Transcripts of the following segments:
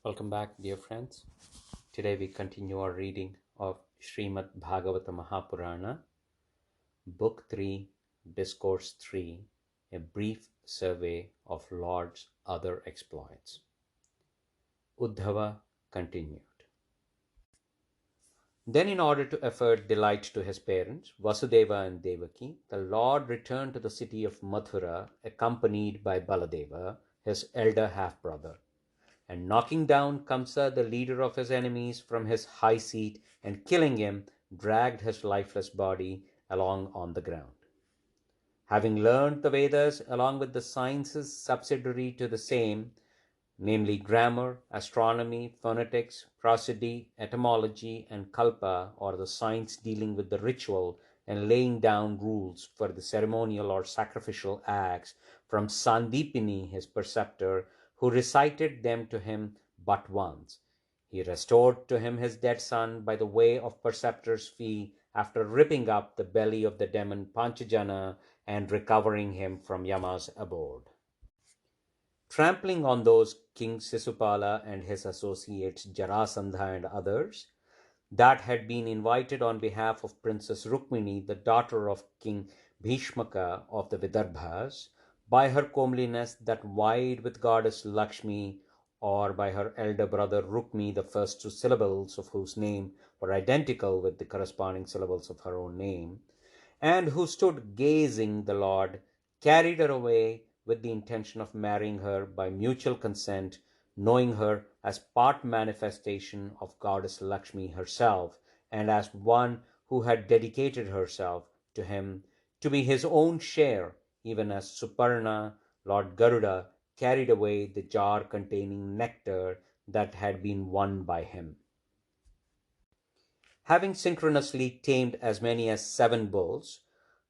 Welcome back, dear friends. Today we continue our reading of Srimad Bhagavatam Mahapurana, Book 3, Discourse 3, a brief survey of Lord's other exploits. Uddhava continued. Then, in order to afford delight to his parents, Vasudeva and Devaki, the Lord returned to the city of Mathura, accompanied by Baladeva, his elder half-brother. And knocking down Kamsa, the leader of his enemies, from his high seat and killing him, dragged his lifeless body along on the ground. Having learned the Vedas along with the sciences subsidiary to the same, namely grammar, astronomy, phonetics, prosody, etymology, and kalpa, or the science dealing with the ritual and laying down rules for the ceremonial or sacrificial acts, from Sandipini, his preceptor, who recited them to him but once. He restored to him his dead son by the way of preceptor's fee after ripping up the belly of the demon Panchajana and recovering him from Yama's abode. Trampling on those King Sisupala and his associates Jarasandha and others that had been invited on behalf of Princess Rukmini, the daughter of King Bhishmaka of the Vidarbhas, by her comeliness that vied with goddess Lakshmi, or by her elder brother Rukmi, the first two syllables of whose name were identical with the corresponding syllables of her own name, and who stood gazing the Lord, carried her away with the intention of marrying her by mutual consent, knowing her as part manifestation of goddess Lakshmi herself, and as one who had dedicated herself to him to be his own share, even as Suparna, Lord Garuda, carried away the jar containing nectar that had been won by him. Having synchronously tamed as many as 7 bulls,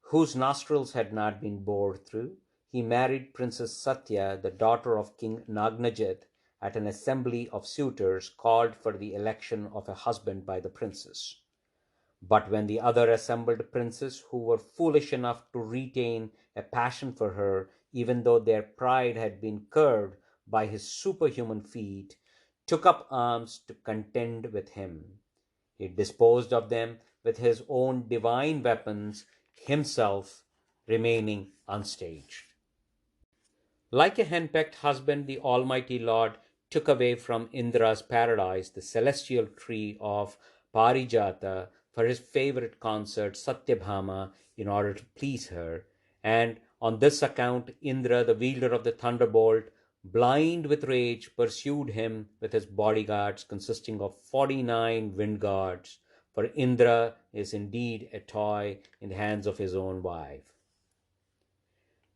whose nostrils had not been bored through, he married Princess Satya, the daughter of King Nagnajit, at an assembly of suitors called for the election of a husband by the princess. But when the other assembled princes, who were foolish enough to retain a passion for her, even though their pride had been curbed by his superhuman feat, took up arms to contend with him, he disposed of them with his own divine weapons, himself remaining unstaged. Like a henpecked husband, the Almighty Lord took away from Indra's paradise the celestial tree of Parijata for his favorite consort Satyabhama in order to please her, and on this account Indra, the wielder of the thunderbolt, blind with rage, pursued him with his bodyguards consisting of 49 wind guards, for Indra is indeed a toy in the hands of his own wife.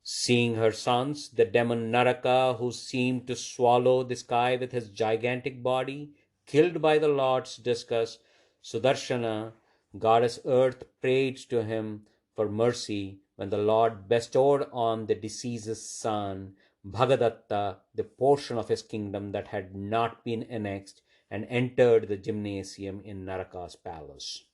Seeing her sons, the demon Naraka, who seemed to swallow the sky with his gigantic body, killed by the Lord's discus, Sudarshana, goddess Earth, prayed to him for mercy when the Lord bestowed on the deceased's son, Bhagadatta, the portion of his kingdom that had not been annexed, and entered the gymnasium in Naraka's palace.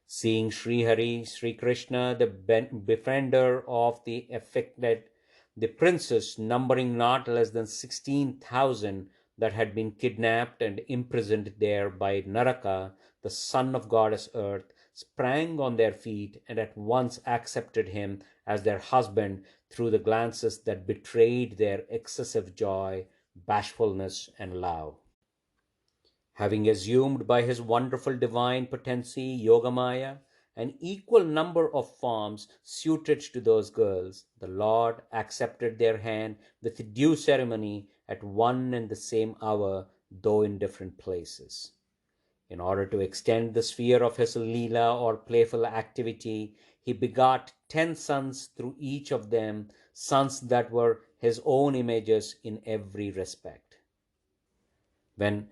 Seeing Srihari, Sri Krishna, the befriender of the afflicted, the princes, numbering not less than 16,000, that had been kidnapped and imprisoned there by Naraka, the son of goddess Earth, sprang on their feet and at once accepted him as their husband through the glances that betrayed their excessive joy, bashfulness, and love. Having assumed by his wonderful divine potency, Yogamaya, an equal number of forms suited to those girls, the Lord accepted their hand with due ceremony at one and the same hour, though in different places. In order to extend the sphere of his Leela or playful activity, he begot 10 sons through each of them, sons that were his own images in every respect. When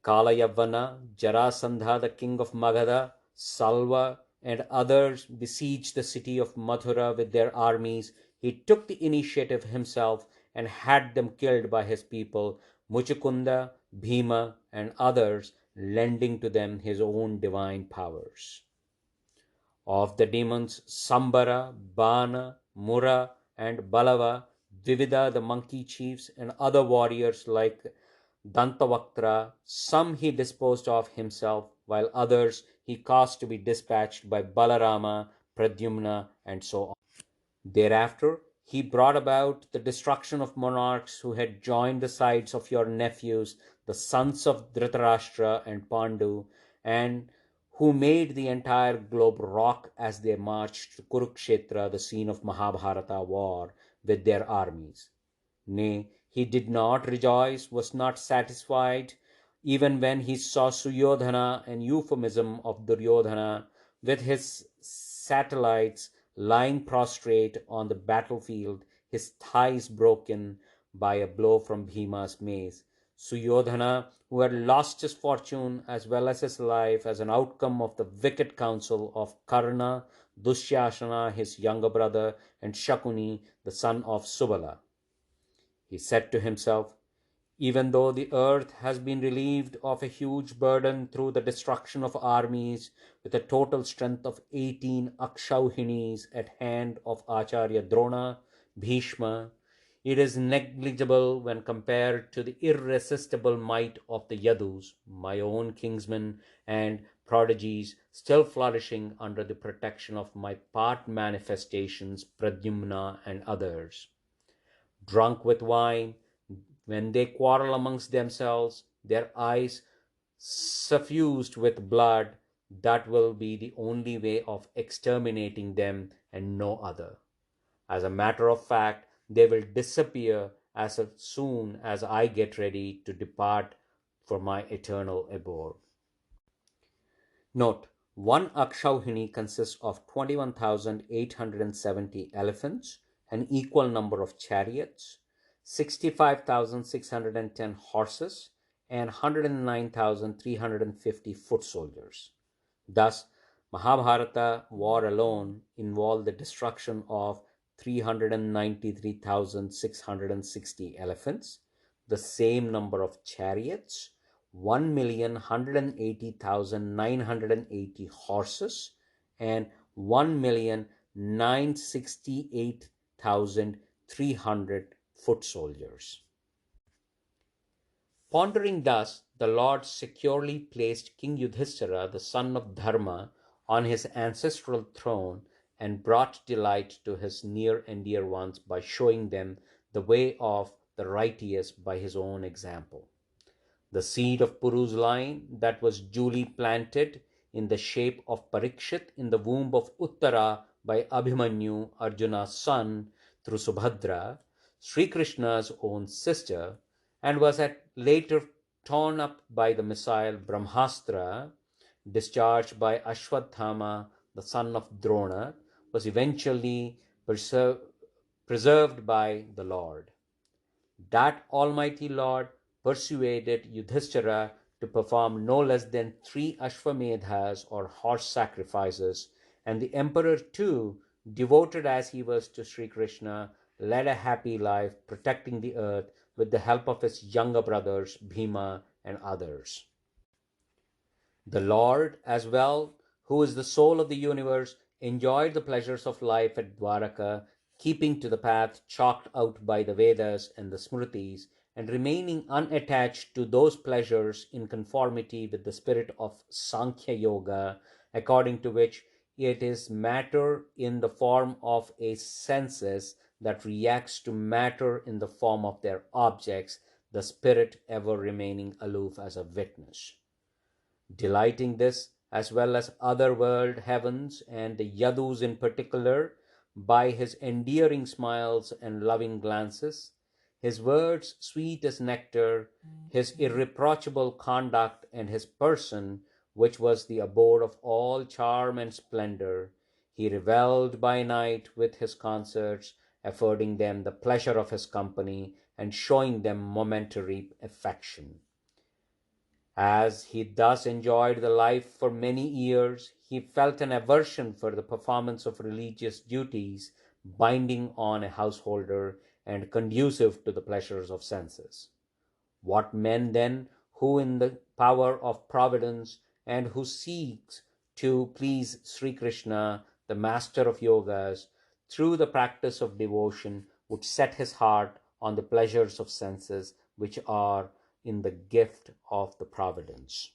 Kalayavana, Jarasandha, the king of Magadha, Salva, and others besieged the city of Mathura with their armies, he took the initiative himself and had them killed by his people, Muchukunda, Bhima, and others, lending to them his own divine powers. Of the demons, Sambara, Bana, Mura, and Balava, Dvivida, the monkey chiefs, and other warriors like Dantavaktra. Some he disposed of himself, while others he caused to be dispatched by Balarama, Pradyumna, and so on. Thereafter, he brought about the destruction of monarchs who had joined the sides of your nephews, the sons of Dhritarashtra and Pandu, and who made the entire globe rock as they marched to Kurukshetra, the scene of Mahabharata war, with their armies. Nay, he did not rejoice, was not satisfied, even when he saw Suyodhana and euphemism of Duryodhana with his satellites lying prostrate on the battlefield, his thighs broken by a blow from Bhima's mace. Suyodhana, who had lost his fortune as well as his life as an outcome of the wicked counsel of Karna, Dushyasana, his younger brother, and Shakuni, the son of Subala. He said to himself, even though the earth has been relieved of a huge burden through the destruction of armies, with a total strength of 18 Akshauhinis at hand of Acharya Drona, Bhishma, it is negligible when compared to the irresistible might of the Yadus, my own kinsmen and prodigies, still flourishing under the protection of my part manifestations, Pradyumna and others. Drunk with wine, when they quarrel amongst themselves, their eyes suffused with blood, that will be the only way of exterminating them and no other. As a matter of fact, they will disappear as soon as I get ready to depart for my eternal abode. Note, one Akshauhini consists of 21,870 elephants, an equal number of chariots, 65,610 horses, and 109,350 foot soldiers. Thus, Mahabharata war alone involved the destruction of 393,660 elephants, the same number of chariots, 1,180,980 horses, and 1,968,300 foot soldiers. Pondering thus, the Lord securely placed King Yudhishthira, the son of Dharma, on his ancestral throne and brought delight to his near and dear ones by showing them the way of the righteous by his own example. The seed of Puru's line that was duly planted in the shape of Parikshit in the womb of Uttara by Abhimanyu, Arjuna's son, through Subhadra, Sri Krishna's own sister, and was later torn up by the missile Brahmastra, discharged by Ashwadthama, the son of Drona, was eventually preserved by the Lord. That Almighty Lord persuaded Yudhishthira to perform no less than 3 Ashwamedhas or horse sacrifices, and the emperor too, devoted as he was to Sri Krishna, led a happy life protecting the earth with the help of his younger brothers Bhima and others. The Lord, as well, who is the soul of the universe, enjoyed the pleasures of life at Dwaraka, keeping to the path chalked out by the Vedas and the Smritis, and remaining unattached to those pleasures in conformity with the spirit of Sankhya Yoga, according to which it is matter in the form of a senses that reacts to matter in the form of their objects, the spirit ever remaining aloof as a witness. Delighting this, as well as other world heavens and the Yadus in particular, by his endearing smiles and loving glances, his words sweet as nectar, his irreproachable conduct, and his person, which was the abode of all charm and splendor, he revelled by night with his concerts, affording them the pleasure of his company and showing them momentary affection. As he thus enjoyed the life for many years, he felt an aversion for the performance of religious duties binding on a householder and conducive to the pleasures of senses. What men then, who in the power of providence and who seeks to please Sri Krishna, the master of yogas, through the practice of devotion, would set his heart on the pleasures of senses, which are in the gift of the providence.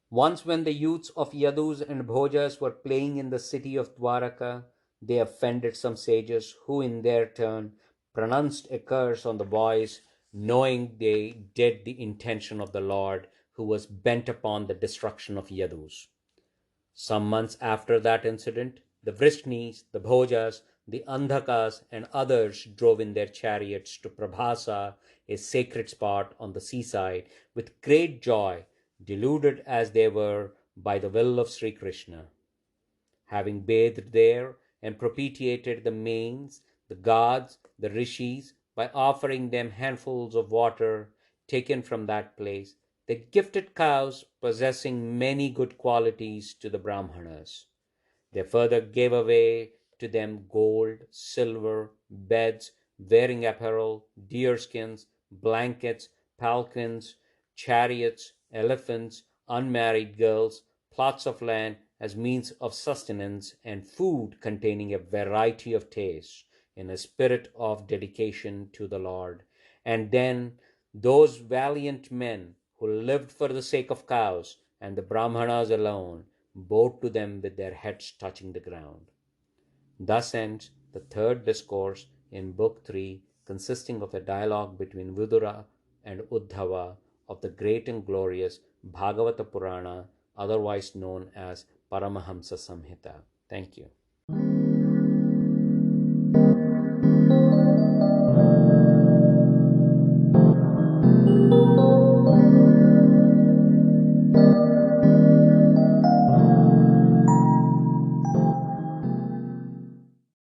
Once, when the youths of Yadus and Bhojas were playing in the city of Dwaraka, they offended some sages who, in their turn, pronounced a curse on the boys, knowing they did the intention of the Lord, who was bent upon the destruction of Yadus. Some months after that incident, the Vrishnis, the Bhojas, the Andhakas, and others drove in their chariots to Prabhasa, a sacred spot on the seaside, with great joy, deluded as they were by the will of Sri Krishna. Having bathed there and propitiated the mains, the gods, the rishis, by offering them handfuls of water taken from that place, they gifted cows possessing many good qualities to the Brahmanas. They further gave away to them gold, silver, beds, wearing apparel, deerskins, blankets, palkins, chariots, elephants, unmarried girls, plots of land as means of sustenance, and food containing a variety of tastes, in a spirit of dedication to the Lord. And then those valiant men who lived for the sake of cows and the Brahmanas alone bowed to them with their heads touching the ground. Thus ends the third discourse in Book 3, consisting of a dialogue between Vidura and Uddhava of the great and glorious Bhagavata Purana, otherwise known as Paramahamsa Samhita. Thank you.